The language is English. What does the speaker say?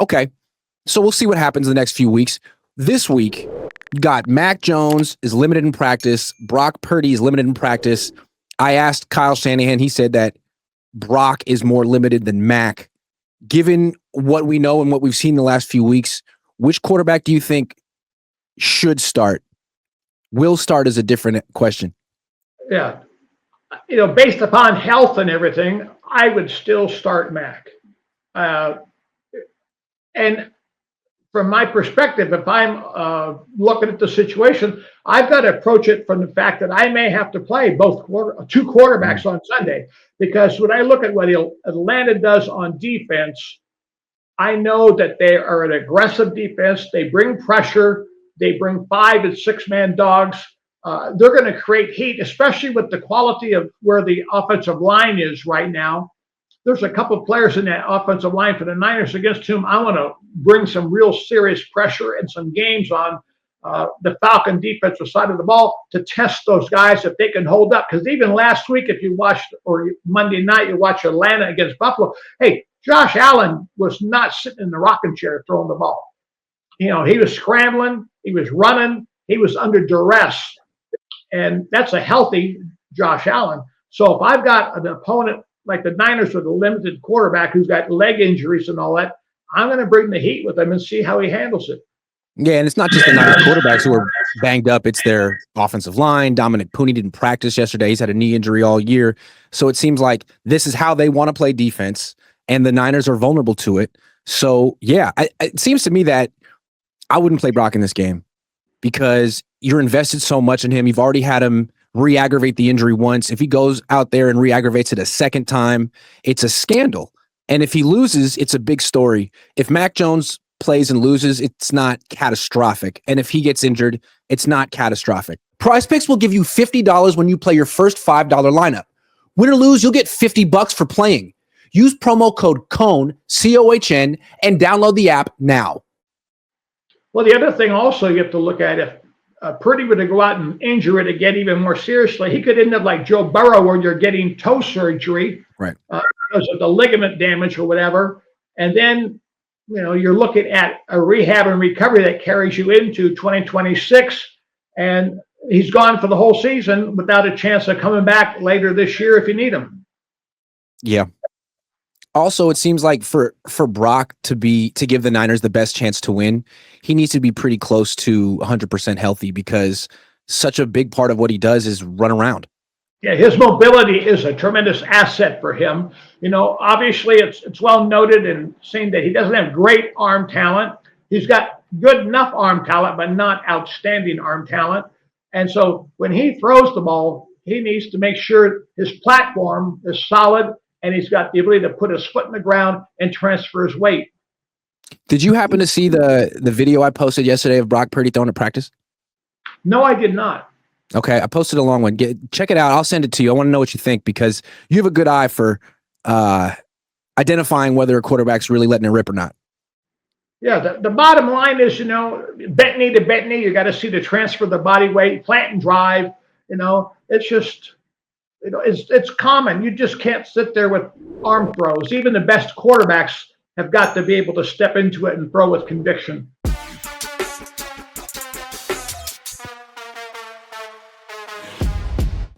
Okay. So we'll see what happens in the next few weeks. This week, you got Mac Jones is limited in practice. Brock Purdy is limited in practice. I asked Kyle Shanahan. He said that Brock is more limited than Mac. Given what we know and what we've seen in the last few weeks, which quarterback do you think should start? Will start is a different question. Yeah. Based upon health and everything, I would still start Mac. And from my perspective, if I'm looking at the situation, I've got to approach it from the fact that I may have to play two quarterbacks on Sunday, because when I look at what Atlanta does on defense, I know that they are an aggressive defense. They bring pressure. They bring 5 and 6 man dogs. They're going to create heat, especially with the quality of where the offensive line is right now. There's a couple of players in that offensive line for the Niners against whom I want to bring some real serious pressure and some games on the Falcon defensive side of the ball to test those guys if they can hold up. Because even last week, if you watched, or Monday night, you watched Atlanta against Buffalo, hey, Josh Allen was not sitting in the rocking chair throwing the ball. He was scrambling, he was running, he was under duress. And that's a healthy Josh Allen. So if I've got an opponent like the Niners with a limited quarterback who's got leg injuries and all that, I'm going to bring the heat with him and see how he handles it. Yeah, and it's not just the Niners quarterbacks who are banged up. It's their offensive line. Dominic Pooney didn't practice yesterday. He's had a knee injury all year. So it seems like this is how they want to play defense, and the Niners are vulnerable to it. So, yeah, it seems to me that I wouldn't play Brock in this game because you're invested so much in him. You've already had him re-aggravate the injury once. If he goes out there and re-aggravates it a second time, it's a scandal. And if he loses, it's a big story. If Mac Jones plays and loses, it's not catastrophic. And if he gets injured, it's not catastrophic. Prize Picks will give you $50 when you play your first $5 lineup. Win or lose, you'll get $50 for playing. Use promo code COHN, C-O-H-N, and download the app now. Well, the other thing also you have to look at, if Purdy were to go out and injure it again even more seriously, he could end up like Joe Burrow, where you're getting toe surgery, right, because of the ligament damage or whatever. And then, you're looking at a rehab and recovery that carries you into 2026. And he's gone for the whole season without a chance of coming back later this year if you need him. Yeah. Also, it seems like for Brock to give the Niners the best chance to win, he needs to be pretty close to 100% healthy, because such a big part of what he does is run around. Yeah, his mobility is a tremendous asset for him. Obviously it's well noted and seen that he doesn't have great arm talent. He's got good enough arm talent, but not outstanding arm talent. And so when he throws the ball, he needs to make sure his platform is solid and he's got the ability to put his foot in the ground and transfer his weight. Did you happen to see the video I posted yesterday of Brock Purdy throwing at practice? No, I did not. Okay, I posted a long one. Check it out. I'll send it to you. I want to know what you think, because you have a good eye for identifying whether a quarterback's really letting it rip or not. Yeah, the bottom line is, bent knee to bent knee, you got to see the transfer of the body weight, plant and drive. It's just, it's common. You just can't sit there with arm throws. Even the best quarterbacks have got to be able to step into it and throw with conviction.